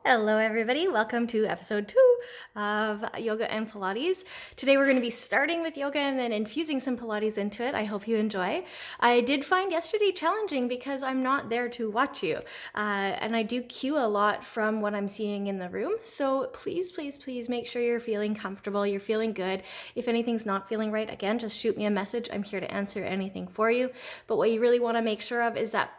Hello everybody, welcome to episode 2 of Yoga and Pilates. Today we're going to be starting with yoga and then infusing some Pilates into it. I hope you enjoy. I did find yesterday challenging because I'm not there to watch you, and I do cue a lot from what I'm seeing in the room. So please make sure you're feeling comfortable, you're feeling good. If anything's not feeling right, again, just shoot me a message. I'm here to answer anything for you. But what you really want to make sure of is that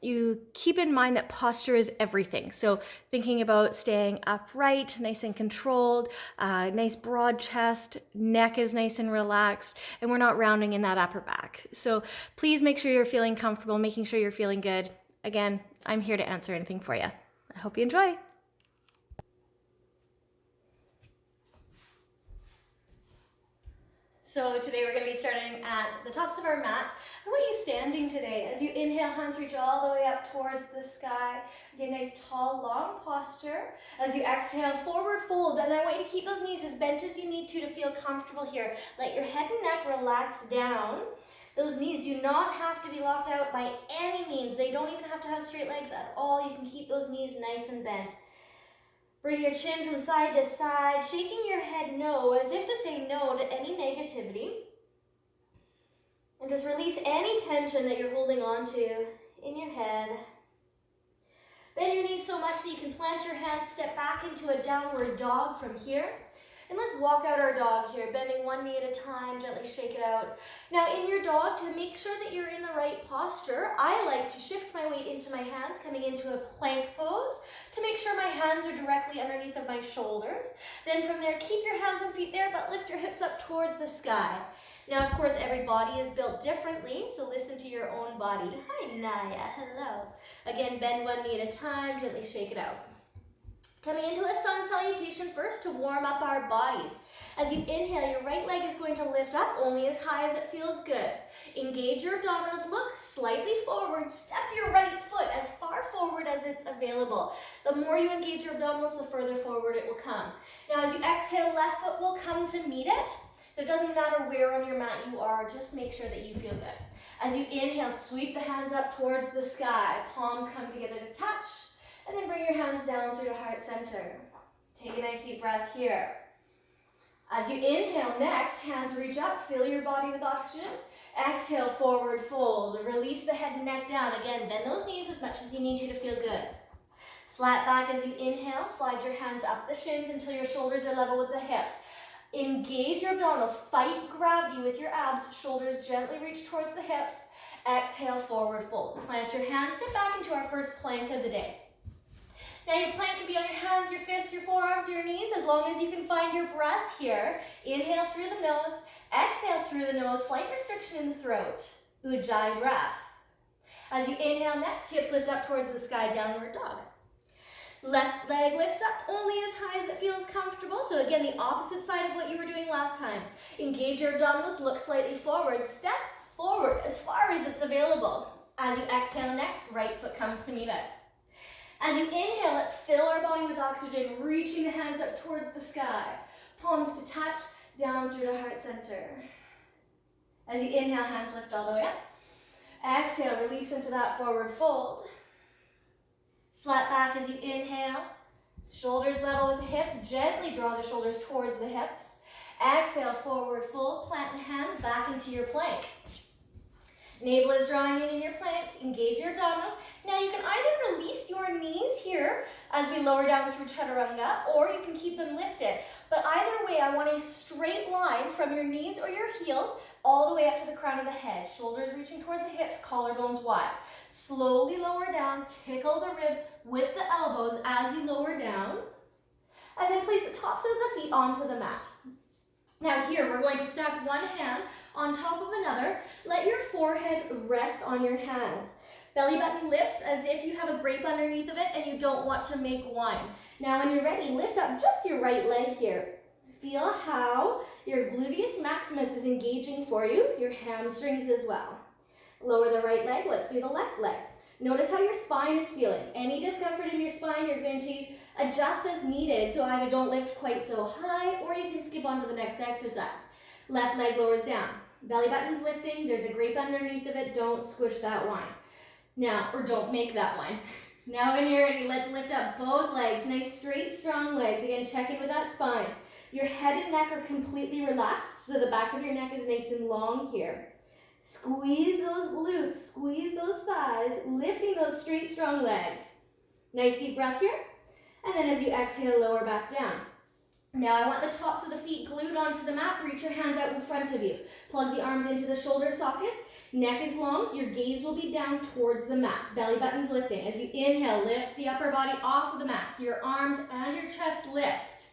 you keep in mind that posture is everything. So thinking about staying upright, nice and controlled, nice broad chest, neck is nice and relaxed, and we're not rounding in that upper back. So please make sure you're feeling comfortable, making sure you're feeling good. Again, I'm here to answer anything for you. I hope you enjoy. So today we're going to be starting at the tops of our mats. I want you standing today. As you inhale, hands reach all the way up towards the sky. Get a nice tall, long posture. As you exhale, forward fold. And I want you to keep those knees as bent as you need to feel comfortable here. Let your head and neck relax down. Those knees do not have to be locked out by any means. They don't even have to have straight legs at all. You can keep those knees nice and bent. Bring your chin from side to side, shaking your head no, as if to say no to any negativity. And just release any tension that you're holding on to in your head. Bend your knees so much that you can plant your hands, step back into a downward dog from here. And let's walk out our dog here, bending one knee at a time, gently shake it out. Now in your dog, to make sure that you're in the right posture, I like to shift my weight into my hands, coming into a plank pose, to make sure my hands are directly underneath of my shoulders. Then from there, keep your hands and feet there, but lift your hips up towards the sky. Now, of course, every body is built differently, so listen to your own body. Hi, Naya, hello. Again, bend one knee at a time, gently shake it out. Coming into a sun salutation first to warm up our bodies. As you inhale, your right leg is going to lift up only as high as it feels good. Engage your abdominals, look slightly forward, step your right foot as far forward as it's available. The more you engage your abdominals, the further forward it will come. Now as you exhale, left foot will come to meet it. So it doesn't matter where on your mat you are, just make sure that you feel good. As you inhale, sweep the hands up towards the sky. Palms come together to touch. And then bring your hands down through the heart center. Take a nice deep breath here. As you inhale next, hands reach up, fill your body with oxygen. Exhale, forward fold. Release the head and neck down. Again, bend those knees as much as you need to feel good. Flat back as you inhale, slide your hands up the shins until your shoulders are level with the hips. Engage your abdominals, fight gravity with your abs, shoulders gently reach towards the hips. Exhale, forward fold. Plant your hands, step back into our first plank of the day. Now your plank can be on your hands, your fists, your forearms, your knees, as long as you can find your breath here. Inhale through the nose, exhale through the nose, slight restriction in the throat. Ujjayi breath. As you inhale next, hips lift up towards the sky, downward dog. Left leg lifts up only as high as it feels comfortable. So again, the opposite side of what you were doing last time. Engage your abdominals, look slightly forward, step forward as far as it's available. As you exhale next, right foot comes to meet it. As you inhale, let's fill our body with oxygen, reaching the hands up towards the sky. Palms to touch, down through the heart center. As you inhale, hands lift all the way up. Exhale, release into that forward fold. Flat back as you inhale. Shoulders level with the hips. Gently draw the shoulders towards the hips. Exhale, forward fold. Plant the hands back into your plank. Navel is drawing in your plank. Engage your abdominals. Now you can either release your knees here as we lower down through chaturanga, or you can keep them lifted. But either way, I want a straight line from your knees or your heels all the way up to the crown of the head. Shoulders reaching towards the hips, collarbones wide. Slowly lower down, tickle the ribs with the elbows as you lower down. And then place the tops of the feet onto the mat. Now here, we're going to stack one hand on top of another. Let your forehead rest on your hands. Belly button lifts as if you have a grape underneath of it and you don't want to make wine. Now when you're ready, lift up just your right leg here. Feel how your gluteus maximus is engaging for you, your hamstrings as well. Lower the right leg, let's do the left leg. Notice how your spine is feeling. Any discomfort in your spine, you're going to adjust as needed, so either don't lift quite so high or you can skip on to the next exercise. Left leg lowers down. Belly button's lifting, there's a grape underneath of it, don't squish that wine. Now, or don't make that wine. Now when you're ready, let's lift up both legs. Nice, straight, strong legs. Again, check in with that spine. Your head and neck are completely relaxed, so the back of your neck is nice and long here. Squeeze those glutes, squeeze those thighs, lifting those straight, strong legs. Nice deep breath here. And then as you exhale, lower back down. Now I want the tops of the feet glued onto the mat. Reach your hands out in front of you. Plug the arms into the shoulder sockets. Neck is long, so your gaze will be down towards the mat. Belly button's lifting. As you inhale, lift the upper body off of the mat. So your arms and your chest lift.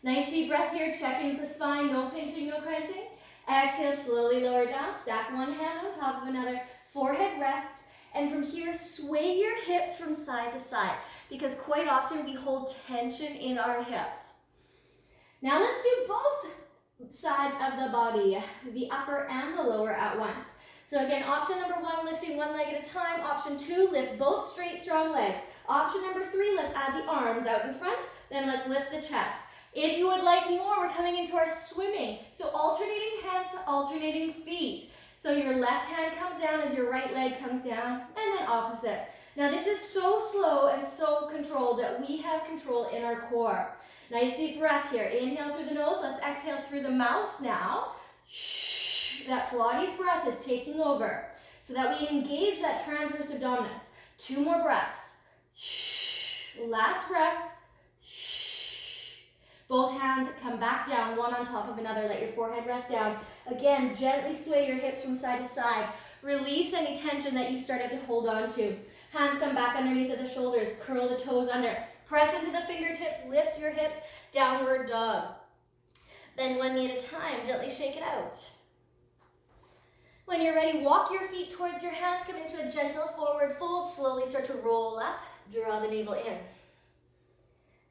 Nice deep breath here. Check in with the spine. No pinching, no crunching. Exhale, slowly lower down. Stack one hand on top of another. Forehead rests. And from here, sway your hips from side to side, because quite often we hold tension in our hips. Now let's do both sides of the body, the upper and the lower at once. So again, option number 1, lifting one leg at a time. Option 2, lift both straight, strong legs. Option number 3, let's add the arms out in front. Then let's lift the chest. If you would like more, we're coming into our swimming. So alternating hands, alternating feet. So your left hand comes down as your right leg comes down, and then opposite. Now this is so slow and so controlled that we have control in our core. Nice deep breath here. Inhale through the nose. Let's exhale through the mouth now. That Pilates breath is taking over so that we engage that transverse abdominis. 2 more breaths. Last breath. Both hands come back down, one on top of another. Let your forehead rest down. Again, gently sway your hips from side to side. Release any tension that you started to hold on to. Hands come back underneath of the shoulders. Curl the toes under. Press into the fingertips. Lift your hips. Downward dog. Then one knee at a time. Gently shake it out. When you're ready, walk your feet towards your hands. Come into a gentle forward fold. Slowly start to roll up. Draw the navel in.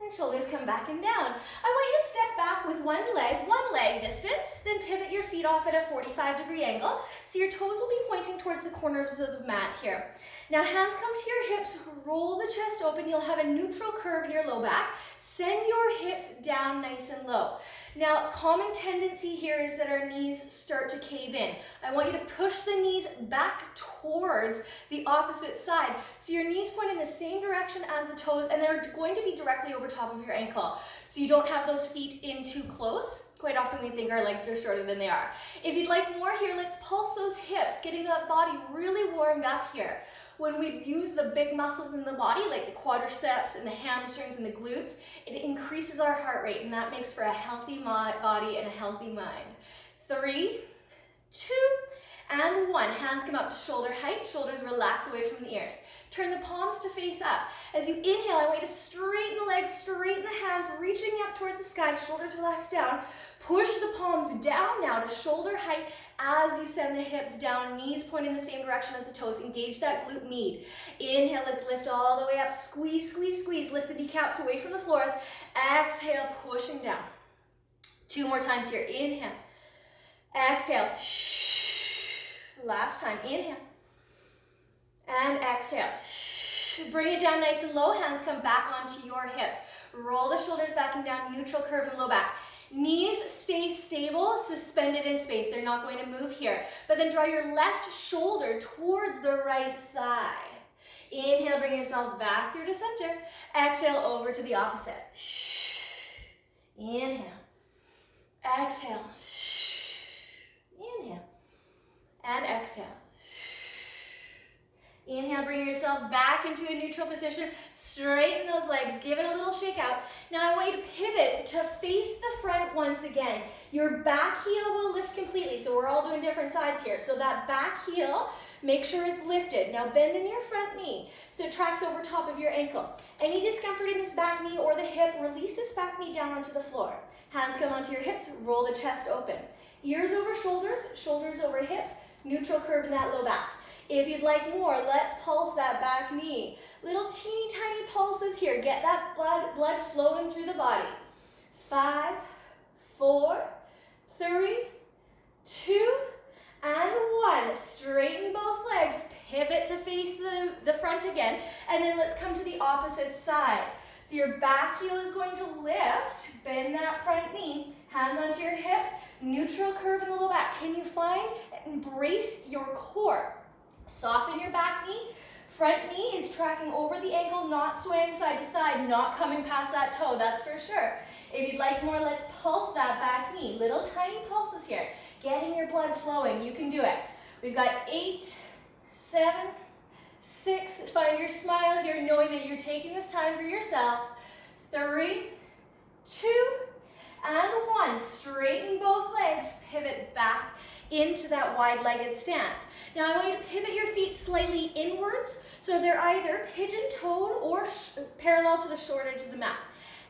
And shoulders come back and down. I want you to step back with one leg distance, then pivot your feet off at a 45-degree angle. So your toes will be pointing towards the corners of the mat here. Now hands come to your hips, roll the chest open. You'll have a neutral curve in your low back. Send your hips down nice and low. Now, common tendency here is that our knees start to cave in. I want you to push the knees back towards the opposite side. So your knees point in the same direction as the toes, and they're going to be directly over top of your ankle. So you don't have those feet in too close. Quite often we think our legs are shorter than they are. If you'd like more here, let's pulse those hips, getting that body really warmed up here. When we use the big muscles in the body, like the quadriceps and the hamstrings and the glutes, it increases our heart rate, and that makes for a healthy body and a healthy mind. 3, 2, and 1. Hands come up to shoulder height, shoulders relax away from the ears. Turn the palms to face up. As you inhale, I want you to straighten the legs, straighten the hands, reaching up towards the sky, shoulders relax down. Push the palms down now to shoulder height as you send the hips down, knees pointing the same direction as the toes. Engage that glute med. Inhale, let's lift all the way up. Squeeze, squeeze, squeeze. Lift the kneecaps away from the floors. Exhale, pushing down. 2 more times here. Inhale. Exhale. Last time. Inhale. And exhale. Bring it down nice and low. Hands come back onto your hips. Roll the shoulders back and down. Neutral curve and low back. Knees stay stable, suspended in space. They're not going to move here. But then draw your left shoulder towards the right thigh. Inhale, bring yourself back through to center. Exhale, over to the opposite. Inhale. Exhale. Inhale. And exhale. Inhale, bring yourself back into a neutral position. Straighten those legs. Give it a little shake out. Now I want you to pivot to face the front once again. Your back heel will lift completely. So we're all doing different sides here. So that back heel, make sure it's lifted. Now bend in your front knee so it tracks over top of your ankle. Any discomfort in this back knee or the hip, release this back knee down onto the floor. Hands come onto your hips. Roll the chest open. Ears over shoulders, shoulders over hips. Neutral curve in that low back. If you'd like more, let's pulse that back knee. Little teeny tiny pulses here. Get that blood flowing through the body. 5, 4, 3, 2, and 1. Straighten both legs. Pivot to face the front again. And then let's come to the opposite side. So your back heel is going to lift. Bend that front knee. Hands onto your hips. Neutral curve in the low back. Can you find and embrace your core? Soften your back knee. Front knee is tracking over the ankle, not swaying side to side, not coming past that toe, that's for sure. If you'd like more, let's pulse that back knee. Little tiny pulses here. Getting your blood flowing, you can do it. We've got 8, 7, 6, find your smile here, knowing that you're taking this time for yourself. 3, 2, and 1. Straighten both legs, pivot back into that wide-legged stance. Now I want you to pivot your feet slightly inwards, so they're either pigeon-toed or parallel to the short edge of the mat.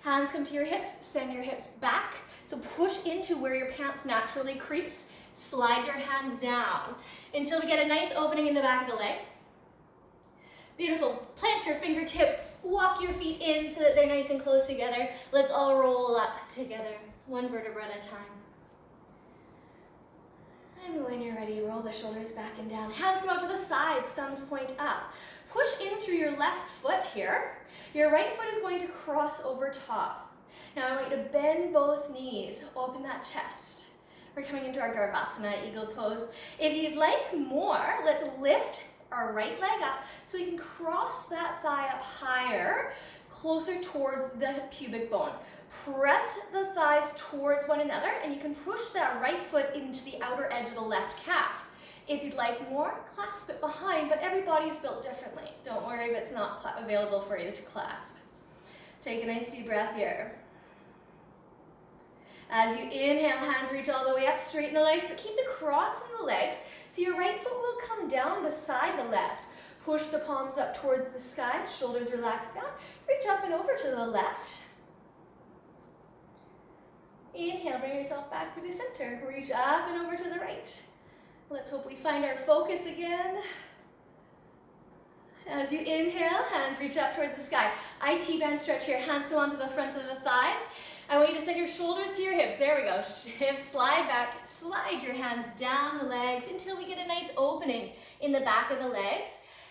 Hands come to your hips, send your hips back, so push into where your pants naturally crease. Slide your hands down until we get a nice opening in the back of the leg. Beautiful. Plant your fingertips, walk your feet in so that they're nice and close together. Let's all roll up together, one vertebra at a time. And when you're ready, roll the shoulders back and down. Hands come out to the sides, thumbs point up. Push in through your left foot here. Your right foot is going to cross over top. Now I want you to bend both knees, open that chest. We're coming into our Garbhasana, eagle pose. If you'd like more, let's lift our right leg up so we can cross that thigh up higher, closer towards the pubic bone. Press the thighs towards one another, and you can push that right foot into the outer edge of the left calf. If you'd like more, clasp it behind, but every body's built differently. Don't worry if it's not available for you to clasp. Take a nice deep breath here. As you inhale, hands reach all the way up, straighten the legs, but keep the cross in the legs, so your right foot will come down beside the left. Push the palms up towards the sky, shoulders relax down, reach up and over to the left. Inhale, bring yourself back to the center, reach up and over to the right. Let's hope we find our focus again. As you inhale, hands reach up towards the sky. IT band stretch here, hands go onto the front of the thighs. I want you to send your shoulders to your hips. There we go. Hips slide back, slide your hands down the legs until we get a nice opening in the back of the legs.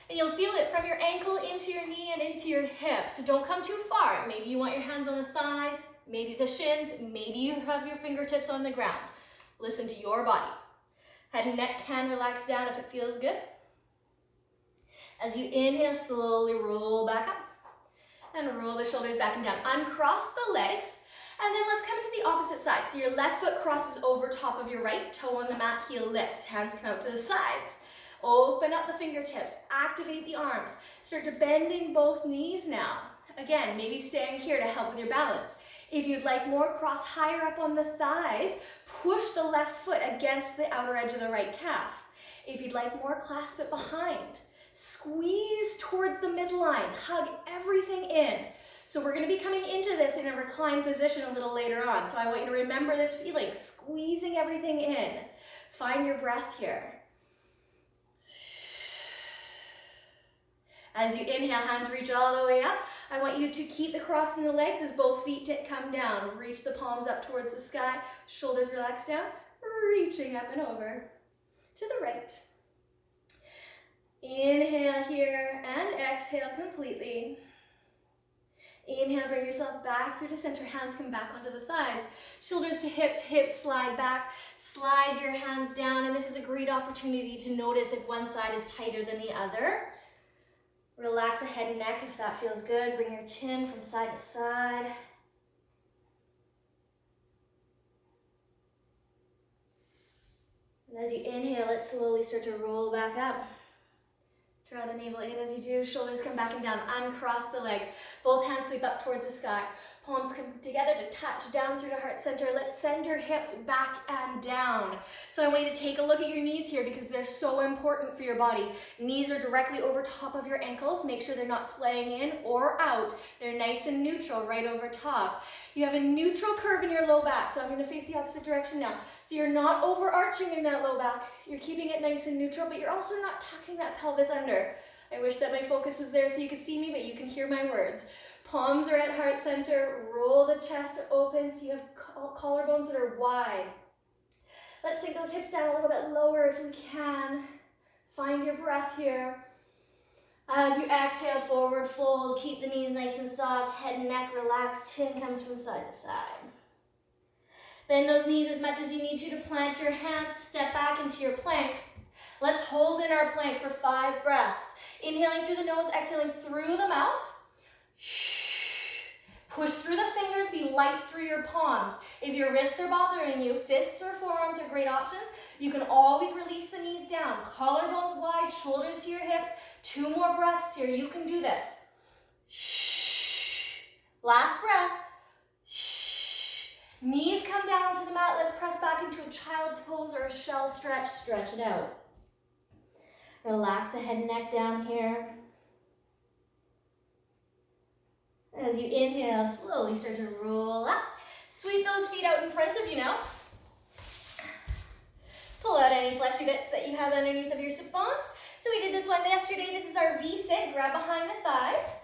And you'll feel it from your ankle into your knee and into your hip. So don't come too far. Maybe you want your hands on the thighs, maybe the shins, maybe you have your fingertips on the ground. Listen to your body. Head and neck can relax down if it feels good. As you inhale, slowly roll back up and roll the shoulders back and down. Uncross the legs, and then let's come to the opposite side. So your left foot crosses over top of your right, toe on the mat, heel lifts, hands come out to the sides. Open up the fingertips, activate the arms. Start to bending both knees now. Again, maybe staying here to help with your balance. If you'd like more, cross higher up on the thighs, push the left foot against the outer edge of the right calf. If you'd like more, clasp it behind. Squeeze towards the midline, hug everything in. So we're going to be coming into this in a reclined position a little later on. So I want you to remember this feeling, squeezing everything in. Find your breath here. As you inhale, hands reach all the way up. I want you to keep the cross in the legs as both feet come down. Reach the palms up towards the sky, shoulders relax down, reaching up and over to the right. Inhale here and exhale completely. Inhale, bring yourself back through the center. Hands come back onto the thighs. Shoulders to hips, hips slide back. Slide your hands down, and this is a great opportunity to notice if one side is tighter than the other. Relax the head and neck if that feels good. Bring your chin from side to side. And as you inhale, let's slowly start to roll back up. Draw the navel in as you do. Shoulders come back and down. Uncross the legs. Both hands sweep up towards the sky. Palms come together to touch down through the heart center. Let's send your hips back and down. So I want you to take a look at your knees here because they're so important for your body. Knees are directly over top of your ankles. Make sure they're not splaying in or out. They're nice and neutral right over top. You have a neutral curve in your low back. So I'm going to face the opposite direction now. So you're not overarching in that low back. You're keeping it nice and neutral, but you're also not tucking that pelvis under. I wish that my focus was there so you could see me, but you can hear my words. Palms are at heart center. Roll the chest open so you have collarbones that are wide. Let's sink those hips down a little bit lower if we can. Find your breath here. As you exhale, forward fold. Keep the knees nice and soft. Head and neck relaxed. Chin comes from side to side. Bend those knees as much as you need to plant your hands. Step back into your plank. Let's hold in our plank for 5 breaths. Inhaling through the nose, exhaling through the mouth. Push through the fingers, be light through your palms. If your wrists are bothering you, fists or forearms are great options. You can always release the knees down. Collarbones wide, shoulders to your hips. 2 more breaths here. You can do this. Last breath. Knees come down to the mat. Let's press back into a child's pose or a shell stretch. Stretch it out. Relax the head and neck down here. As you inhale, slowly start to roll up. Sweep those feet out in front of you now. Pull out any fleshy bits that you have underneath of your sit bones. So we did this one yesterday. This is our V-sit. Grab behind the thighs.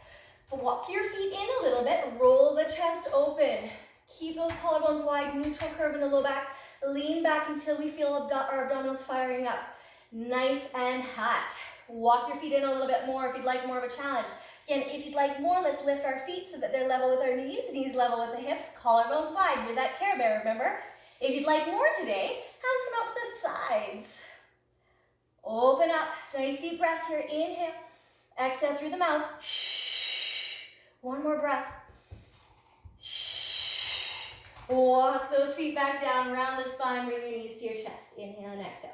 Walk your feet in a little bit. Roll the chest open. Keep those collarbones wide. Neutral curve in the low back. Lean back until we feel our abdominals firing up. Nice and hot. Walk your feet in a little bit more if you'd like more of a challenge. Again, if you'd like more, let's lift our feet so that they're level with our knees level with the hips, collarbones wide. You're that Care Bear, remember? If you'd like more today, hands come out to the sides. Open up. Nice deep breath here. Inhale. Exhale through the mouth. One more breath. Walk those feet back down, round the spine, bring your knees to your chest. Inhale and exhale.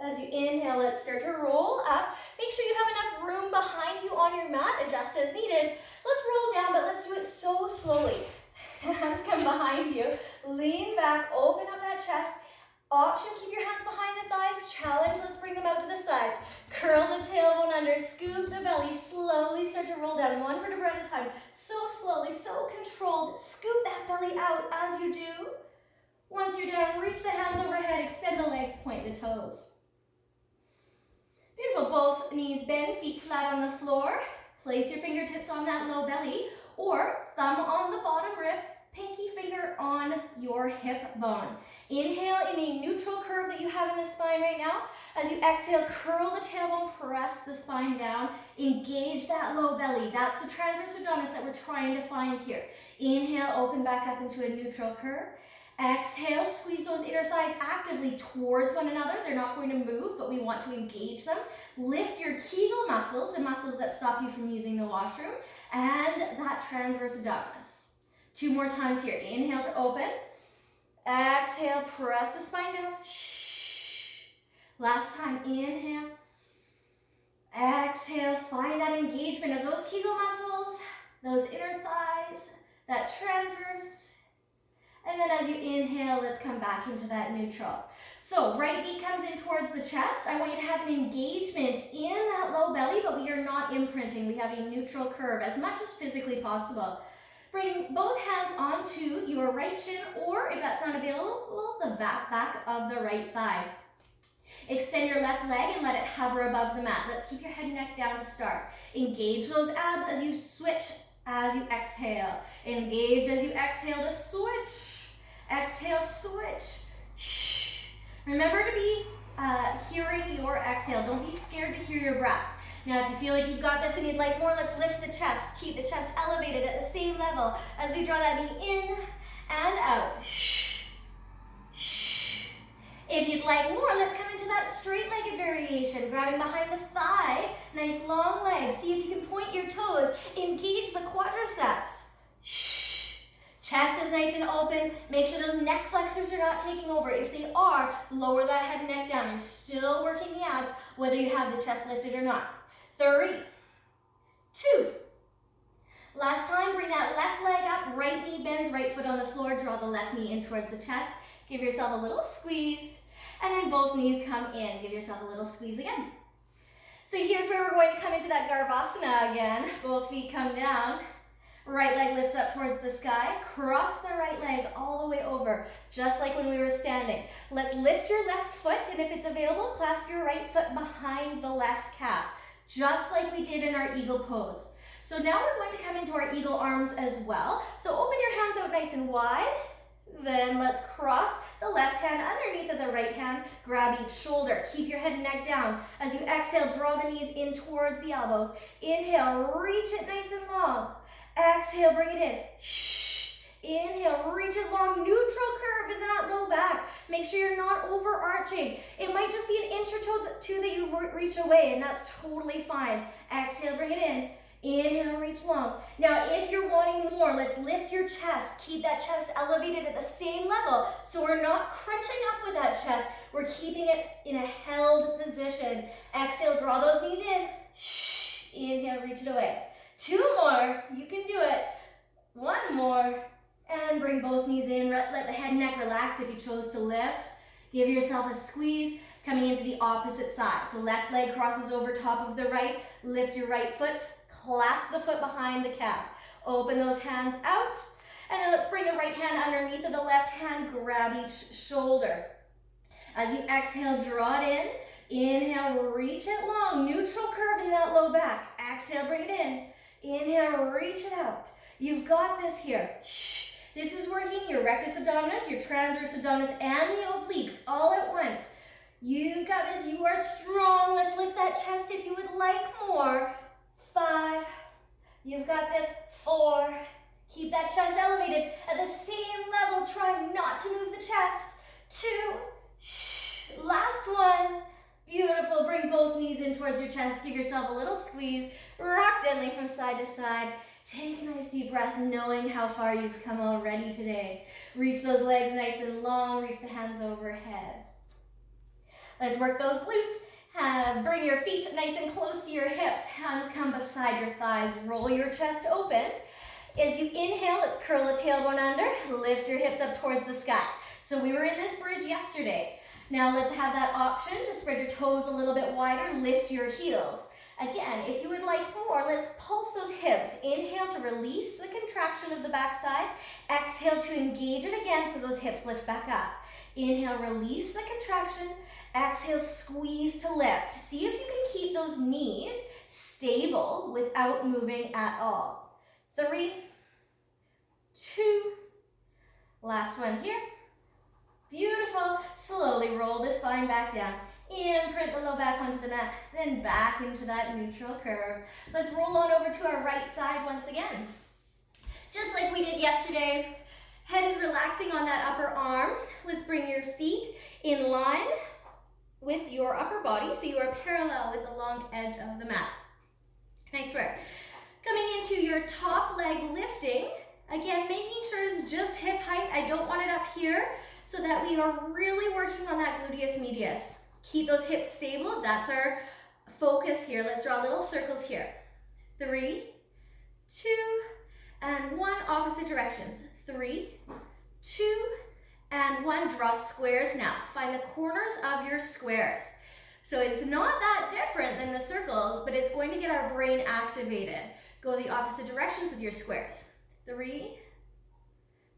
As you inhale, let's start to roll up. Make sure you have enough room behind you on your mat. Adjust as needed. Let's roll down, but let's do it so slowly. Hands come behind you. Lean back, open up that chest. Option, keep your hands behind the thighs. Challenge, let's bring them out to the sides. Curl the tailbone under, scoop the belly. Slowly start to roll down, 1 vertebra at a time. So slowly, so controlled. Scoop that belly out as you do. Once you're done, reach the hands overhead, extend the legs, point the toes. Beautiful, both knees bend, feet flat on the floor. Place your fingertips on that low belly or thumb on the bottom rib, pinky finger on your hip bone. Inhale in a neutral curve that you have in the spine right now. As you exhale, curl the tailbone, press the spine down, engage that low belly. That's the transverse abdominis that we're trying to find here. Inhale, open back up into a neutral curve. Exhale, squeeze those inner thighs actively towards one another. They're not going to move, but we want to engage them. Lift your Kegel muscles, the muscles that stop you from using the washroom, and that transverse abdominis. 2 more times here. Inhale to open. Exhale, press the spine down. Last time, inhale. Exhale, find that engagement of those Kegel muscles, those inner thighs, that transverse. And then as you inhale, let's come back into that neutral. So right knee comes in towards the chest. I want you to have an engagement in that low belly, but we are not imprinting. We have a neutral curve as much as physically possible. Bring both hands onto your right shin, or if that's not available, the back of the right thigh. Extend your left leg and let it hover above the mat. Let's keep your head and neck down to start. Engage those abs as you switch, as you exhale. Engage as you exhale to switch. Exhale, switch. Remember to be hearing your exhale. Don't be scared to hear your breath. Now, if you feel like you've got this and you'd like more, let's lift the chest. Keep the chest elevated at the same level as we draw that knee in and out. If you'd like more, let's come into that straight-legged variation, grabbing behind the thigh, nice long legs. See if you can point your toes, engage the quadriceps. Chest is nice and open. Make sure those neck flexors are not taking over. If they are, lower that head and neck down. You're still working the abs, whether you have the chest lifted or not. 3, 2. Last time, bring that left leg up, right knee bends, right foot on the floor, draw the left knee in towards the chest. Give yourself a little squeeze, and then both knees come in. Give yourself a little squeeze again. So here's where we're going to come into that Garvasana again. Both feet come down. Right leg lifts up towards the sky. Cross the right leg all the way over, just like when we were standing. Let's lift your left foot, and if it's available, clasp your right foot behind the left calf, just like we did in our eagle pose. So now we're going to come into our eagle arms as well. So open your hands out nice and wide. Then let's cross the left hand underneath of the right hand. Grab each shoulder. Keep your head and neck down. As you exhale, draw the knees in towards the elbows. Inhale, reach it nice and long. Exhale, bring it Inhale, reach it long, neutral curve in that low back. Make sure you're not overarching. It might just be an inch or two that you reach away, and that's totally fine. Exhale, bring it in. Inhale, reach long. Now, if you're wanting more, let's lift your chest. Keep that chest elevated at the same level, so we're not crunching up with that chest. We're keeping it in a held position. Exhale, draw those knees in. Inhale, reach it away. 2 more, you can do it. 1 more, and bring both knees in. Let the head and neck relax if you chose to lift. Give yourself a squeeze, coming into the opposite side. So left leg crosses over top of the right. Lift your right foot. Clasp the foot behind the calf. Open those hands out. And then let's bring the right hand underneath of the left hand. Grab each shoulder. As you exhale, draw it in. Inhale, reach it long. Neutral curve in that low back. Exhale, bring it in. Inhale, reach it out. You've got this here. This is working your rectus abdominis, your transverse abdominis, and the obliques all at once. You've got this. You are strong. Let's lift that chest if you would like more. 5. You've got this. 4. Keep that chest elevated at the same level. Try not to move the chest. 2. Last one. Beautiful. Bring both knees in towards your chest. Give yourself a little squeeze. Rock gently from side to side. Take a nice deep breath, knowing how far you've come already today. Reach those legs nice and long. Reach the hands overhead. Let's work those glutes. Bring your feet nice and close to your hips. Hands come beside your thighs. Roll your chest open. As you inhale, let's curl the tailbone under. Lift your hips up towards the sky. So we were in this bridge yesterday. Now let's have that option to spread your toes a little bit wider. Lift your heels. Again, if you would like more, let's pulse those hips. Inhale to release the contraction of the backside. Exhale to engage it again so those hips lift back up. Inhale, release the contraction. Exhale, squeeze to lift. See if you can keep those knees stable without moving at all. 3, 2, last one here. Beautiful. Slowly roll the spine back down. Imprint the low back onto the mat, then back into that neutral curve. Let's roll on over to our right side once again. Just like we did yesterday, head is relaxing on that upper arm. Let's bring your feet in line with your upper body, so you are parallel with the long edge of the mat. Nice work. Coming into your top leg lifting, again, making sure it's just hip height. I don't want it up here, so that we are really working on that gluteus medius. Keep those hips stable. That's our focus here. Let's draw little circles here. 3, 2, and 1. Opposite directions. 3, 2, and 1. Draw squares now. Find the corners of your squares. So it's not that different than the circles, but it's going to get our brain activated. Go the opposite directions with your squares. 3,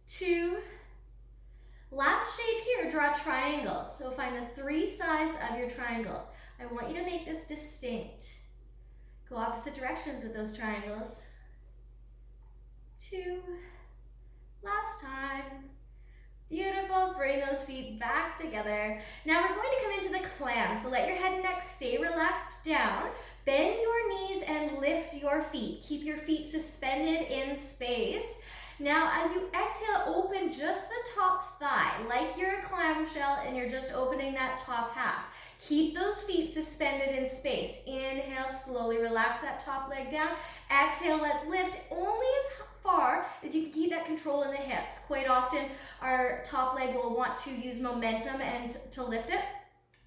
2, last shape here, draw triangles. So find the 3 sides of your triangles. I want you to make this distinct. Go opposite directions with those triangles. 2, last time. Beautiful. Bring those feet back together. Now we're going to come into the clam. So let your head and neck stay relaxed down. Bend your knees and lift your feet. Keep your feet suspended in space. Now, as you exhale, open just the top thigh, like you're a clamshell and you're just opening that top half. Keep those feet suspended in space. Inhale, slowly relax that top leg down. Exhale, let's lift only as far as you can keep that control in the hips. Quite often, our top leg will want to use momentum and to lift it,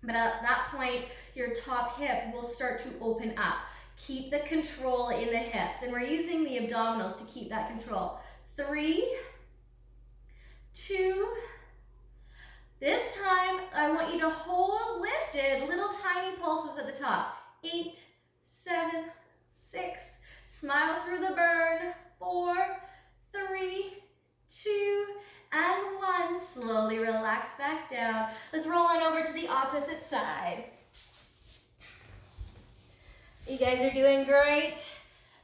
but at that point, your top hip will start to open up. Keep the control in the hips, and we're using the abdominals to keep that control. 3, 2, this time I want you to hold lifted, little tiny pulses at the top. 8, 7, 6, smile through the burn. 4, 3, 2, and 1. Slowly relax back down. Let's roll on over to the opposite side. You guys are doing great.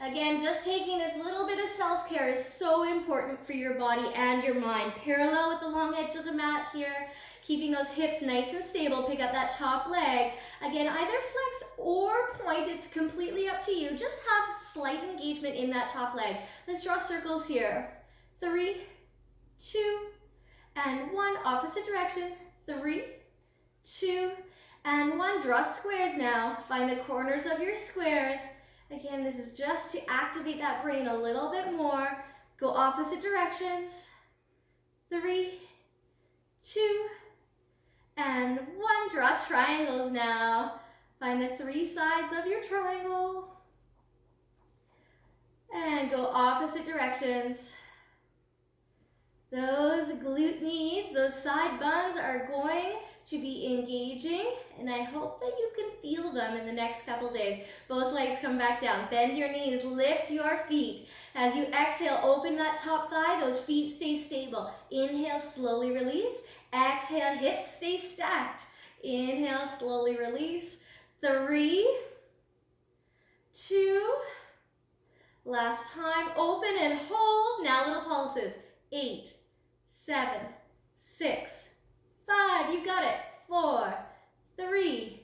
Again, just taking this little bit of self-care is so important for your body and your mind. Parallel with the long edge of the mat here, keeping those hips nice and stable. Pick up that top leg. Again, either flex or point. It's completely up to you. Just have slight engagement in that top leg. Let's draw circles here. 3, 2, and 1. Opposite direction. 3, 2, and 1. Draw squares now. Find the corners of your squares. Again, this is just to activate that brain a little bit more. Go opposite directions. 3, 2, and 1. Draw triangles now. Find the 3 sides of your triangle. And go opposite directions. Those glute needs, those side buns are going to be engaging, and I hope that you can feel them in the next couple days. Both legs come back down. Bend your knees, lift your feet. As you exhale, open that top thigh, those feet stay stable. Inhale, slowly release. Exhale, hips stay stacked. Inhale, slowly release. 3, 2, last time, open and hold. Now little pulses. 8, 7, 6, 5, you got it. 4, 3,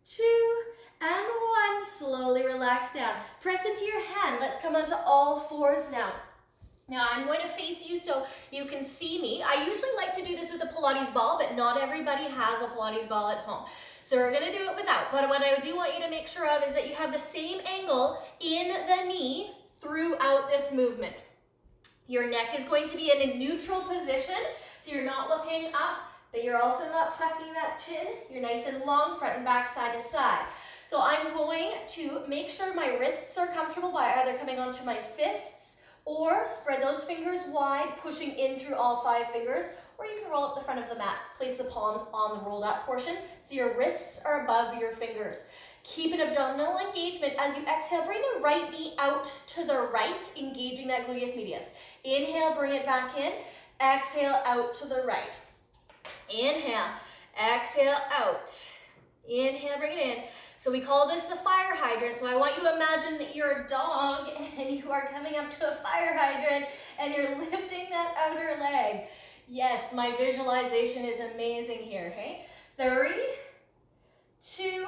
2, and 1. Slowly relax down. Press into your hand. Let's come onto all fours now. Now I'm going to face you so you can see me. I usually like to do this with a Pilates ball, but not everybody has a Pilates ball at home. So we're going to do it without. But what I do want you to make sure of is that you have the same angle in the knee throughout this movement. Your neck is going to be in a neutral position, so you're not looking up, but you're also not tucking that chin. You're nice and long, front and back, side to side. So I'm going to make sure my wrists are comfortable by either coming onto my fists or spread those fingers wide, pushing in through all 5 fingers, or you can roll up the front of the mat. Place the palms on the rolled up portion so your wrists are above your fingers. Keep an abdominal engagement. As you exhale, bring the right knee out to the right, engaging that gluteus medius. Inhale, bring it back in. Exhale, out to the right. Inhale, exhale, out. Inhale, bring it in. So we call this the fire hydrant. So I want you to imagine that you're a dog and you are coming up to a fire hydrant and you're lifting that outer leg. Yes, my visualization is amazing here, okay? 3, 2,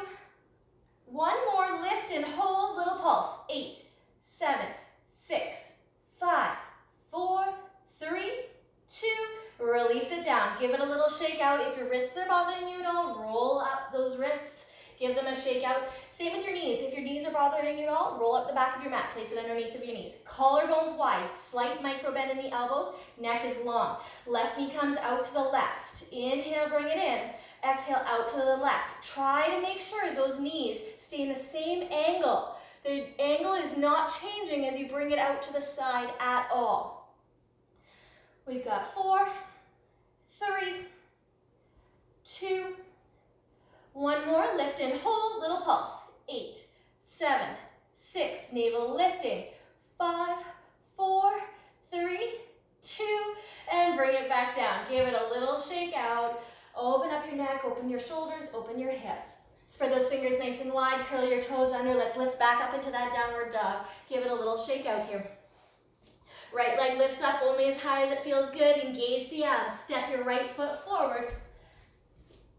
1 more, lift and hold, little pulse. 8, 7, 6, 5, 4, 3, 2, release it down. Give it a little shake out. If your wrists are bothering you at all, roll up those wrists. Give them a shake out. Same with your knees. If your knees are bothering you at all, roll up the back of your mat. Place it underneath of your knees. Collarbones wide. Slight micro bend in the elbows. Neck is long. Left knee comes out to the left. Inhale, bring it in. Exhale, out to the left. Try to make sure those knees stay in the same angle. The angle is not changing as you bring it out to the side at all. We've got 4, 3, 2, 1 more, lift and hold, little pulse. 8, 7, 6, navel lifting. 5, 4, 3, 2, and bring it back down. Give it a little shake out. Open up your neck, open your shoulders, open your hips. Spread those fingers nice and wide, curl your toes under. Let's lift back up into that downward dog. Give it a little shake out here. Right leg lifts up only as high as it feels good. Engage the abs. Step your right foot forward.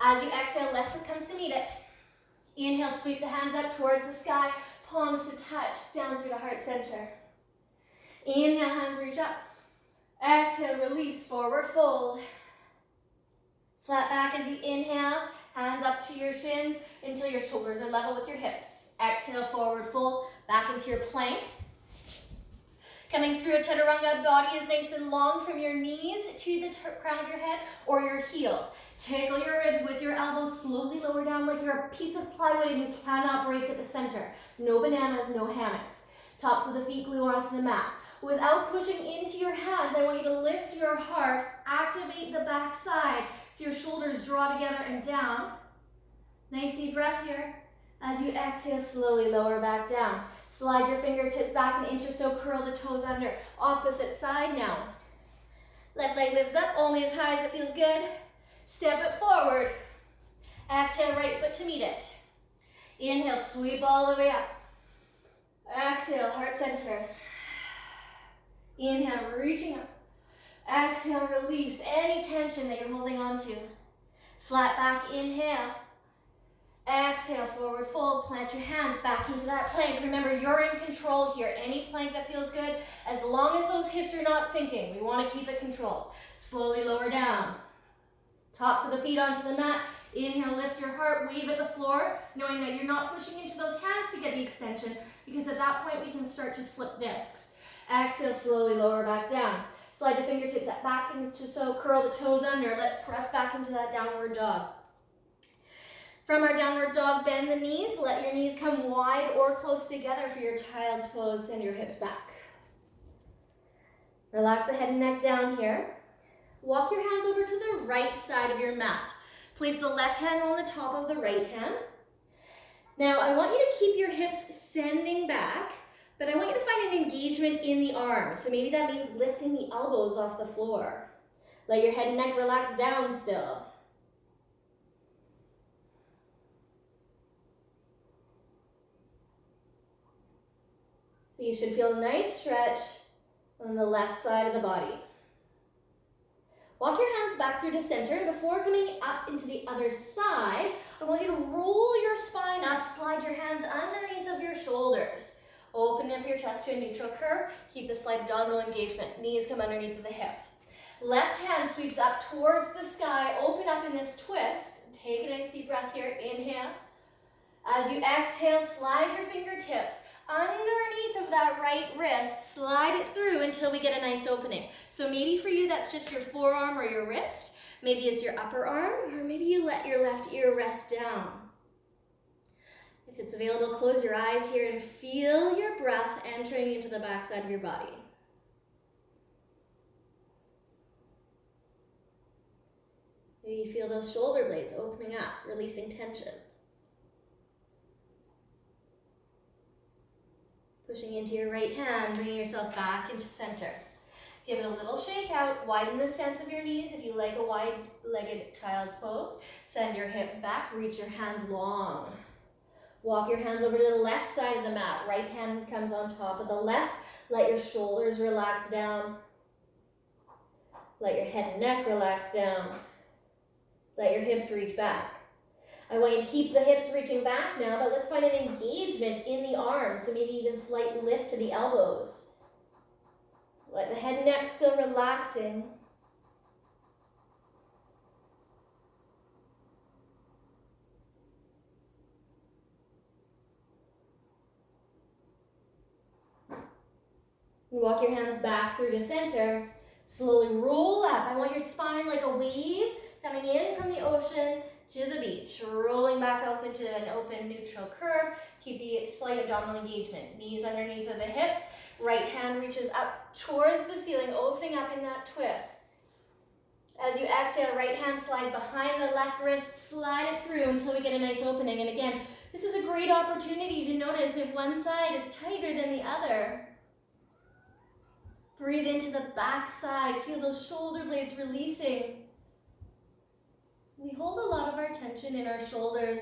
As you exhale, left foot comes to meet it. Inhale, sweep the hands up towards the sky. Palms to touch, down through the heart center. Inhale, hands reach up. Exhale, release, forward fold. Flat back as you inhale, hands up to your shins until your shoulders are level with your hips. Exhale, forward fold, back into your plank. Coming through a chaturanga, body is nice and long from your knees to the crown of your head or your heels. Tickle your ribs with your elbows, slowly lower down like you're a piece of plywood and you cannot break at the center. No bananas, no hammocks. Tops of the feet glue onto the mat. Without pushing into your hands, I want you to lift your heart, activate the back side so your shoulders draw together and down. Nice deep breath here. As you exhale, slowly lower back down. Slide your fingertips back an inch or so, curl the toes under. Opposite side now. Left leg lifts up only as high as it feels good. Step it forward. Exhale, right foot to meet it. Inhale, sweep all the way up. Exhale, heart center. Inhale, reaching up. Exhale, release any tension that you're holding on to. Flat back, inhale. Exhale, forward fold, plant your hands back into that plank. Remember, you're in control here. Any plank that feels good, as long as those hips are not sinking, we want to keep it controlled. Slowly lower down. Tops of the feet onto the mat. Inhale, lift your heart, wave at the floor, knowing that you're not pushing into those hands to get the extension, because at that point we can start to slip discs. Exhale, slowly lower back down. Slide the fingertips back into so, curl the toes under. Let's press back into that downward dog. From our downward dog, bend the knees. Let your knees come wide or close together for your child's pose. Send your hips back. Relax the head and neck down here. Walk your hands over to the right side of your mat. Place the left hand on the top of the right hand. Now, I want you to keep your hips sending back, but I want you to find an engagement in the arms. So maybe that means lifting the elbows off the floor. Let your head and neck relax down still. So you should feel a nice stretch on the left side of the body. Walk your hands back through to center. Before coming up into the other side, I want you to roll your spine up, slide your hands underneath of your shoulders. Open up your chest to a neutral curve. Keep the slight abdominal engagement. Knees come underneath of the hips. Left hand sweeps up towards the sky. Open up in this twist. Take a nice deep breath here. Inhale. As you exhale, slide your fingertips underneath of that right wrist. Slide it through until we get a nice opening. So maybe for you that's just your forearm or your wrist. Maybe it's your upper arm, or maybe you let your left ear rest down. If it's available, close your eyes here and feel your breath entering into the backside of your body. Maybe you feel those shoulder blades opening up, releasing tension. Pushing into your right hand, bringing yourself back into center. Give it a little shake out. Widen the stance of your knees if you like a wide-legged child's pose. Send your hips back. Reach your hands long. Walk your hands over to the left side of the mat. Right hand comes on top of the left. Let your shoulders relax down. Let your head and neck relax down. Let your hips reach back. I want you to keep the hips reaching back now, but let's find an engagement in the arms. So maybe even slight lift to the elbows. Let the head and neck still relaxing. Walk your hands back through to center. Slowly roll up. I want your spine like a wave coming in from the ocean to the beach. Rolling back up into an open neutral curve. Keep the slight abdominal engagement. Knees underneath of the hips. Right hand reaches up towards the ceiling, opening up in that twist. As you exhale, right hand slides behind the left wrist. Slide it through until we get a nice opening. And again, this is a great opportunity to notice if one side is tighter than the other. Breathe into the back side. Feel those shoulder blades releasing. We hold a lot of our tension in our shoulders.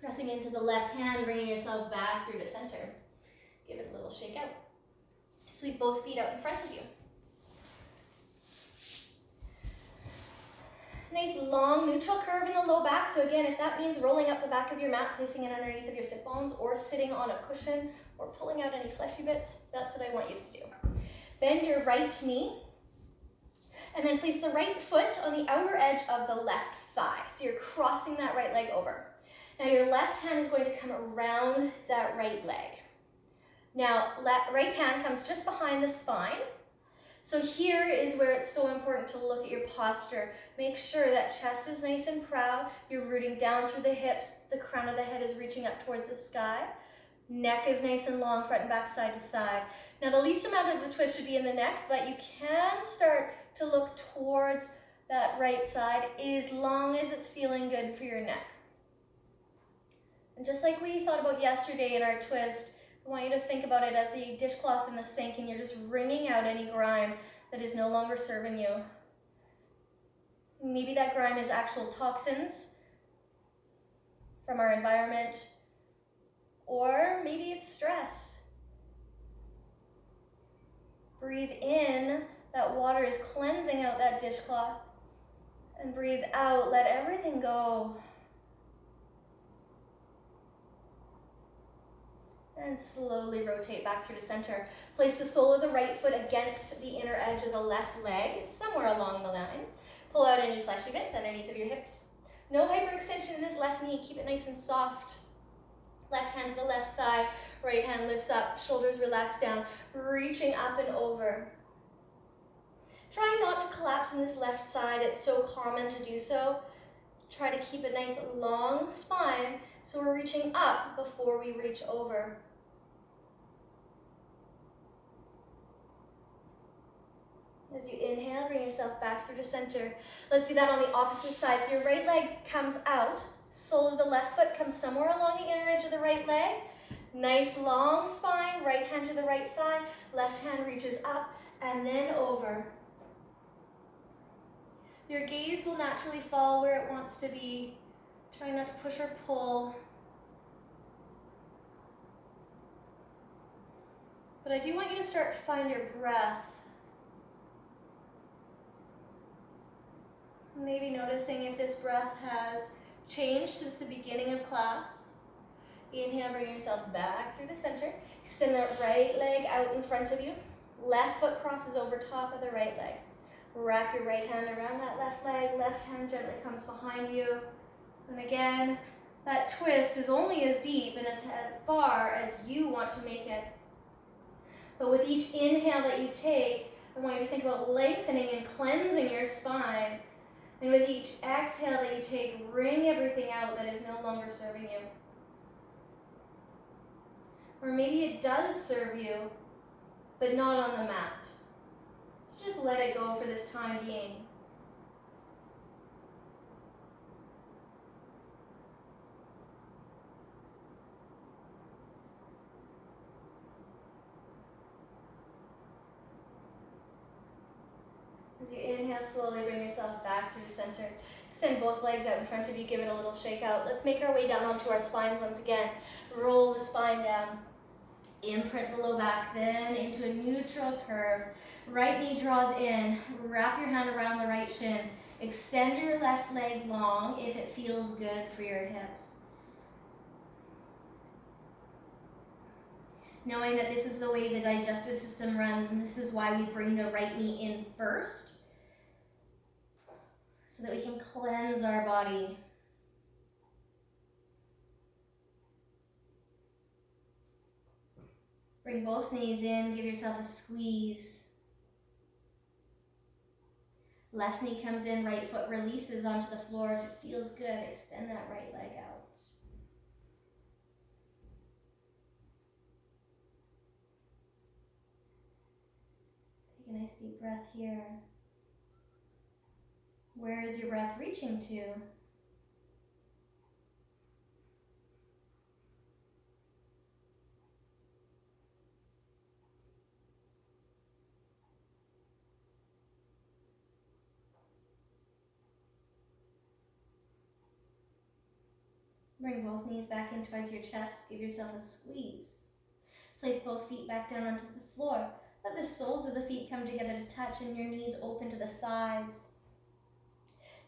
Pressing into the left hand, bringing yourself back through to center. Give it a little shake out. Sweep both feet out in front of you. Nice long neutral curve in the low back. So again, if that means rolling up the back of your mat, placing it underneath of your sit bones, or sitting on a cushion, or pulling out any fleshy bits, that's what I want you to do. Bend your right knee, and then place the right foot on the outer edge of the left thigh. So you're crossing that right leg over. Now your left hand is going to come around that right leg. Now, right hand comes just behind the spine. So here is where it's so important to look at your posture. Make sure that chest is nice and proud. You're rooting down through the hips. The crown of the head is reaching up towards the sky. Neck is nice and long, front and back, side to side. Now the least amount of the twist should be in the neck, but you can start to look towards that right side as long as it's feeling good for your neck. And just like we thought about yesterday in our twist, I want you to think about it as a dishcloth in the sink, and you're just wringing out any grime that is no longer serving you. Maybe that grime is actual toxins from our environment, Or maybe it's stress. Breathe in, that water is cleansing out that dishcloth. And breathe out, let everything go. And slowly rotate back through the center. Place the sole of the right foot against the inner edge of the left leg, somewhere along the line. Pull out any fleshy bits underneath of your hips. No hyperextension in this left knee, keep it nice and soft. Left hand to the left thigh, right hand lifts up, shoulders relax down, reaching up and over. Try not to collapse in this left side, it's so common to do so. Try to keep a nice long spine, so we're reaching up before we reach over. As you inhale, bring yourself back through the center. Let's do that on the opposite side. So your right leg comes out, sole of the left foot comes somewhere along the inner edge of the right leg. Nice long spine, right hand to the right thigh, left hand reaches up and then over. Your gaze will naturally fall where it wants to be. Try not to push or pull. But I do want you to start to find your breath. Maybe noticing if this breath has changed since the beginning of class. Inhale, bring yourself back through the center. Extend that right leg out in front of you. Left foot crosses over top of the right leg. Wrap your right hand around that left leg. Left hand gently comes behind you. And again, that twist is only as deep and as far as you want to make it. But with each inhale that you take, I want you to think about lengthening and cleansing your spine. And with each exhale that you take, wring everything out that is no longer serving you. Or maybe it does serve you, but not on the mat. So just let it go for this time being. As you inhale, slowly bring yourself back to the center. Extend both legs out in front of you, give it a little shake out. Let's make our way down onto our spines once again. Roll the spine down. Imprint the low back, then into a neutral curve. Right knee draws in. Wrap your hand around the right shin. Extend your left leg long if it feels good for your hips. Knowing that this is the way the digestive system runs, and this is why we bring the right knee in first, so that we can cleanse our body. Bring both knees in, give yourself a squeeze. Left knee comes in, right foot releases onto the floor. If it feels good, extend that right leg out. Take a nice deep breath here. Where is your breath reaching to? Bring both knees back in towards your chest. Give yourself a squeeze. Place both feet back down onto the floor. Let the soles of the feet come together to touch and your knees open to the sides.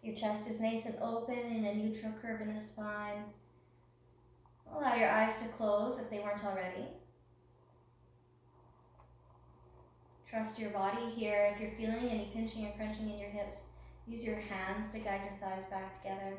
Your chest is nice and open in a neutral curve in the spine. Allow your eyes to close if they weren't already. Trust your body here. If you're feeling any pinching or crunching in your hips, use your hands to guide your thighs back together.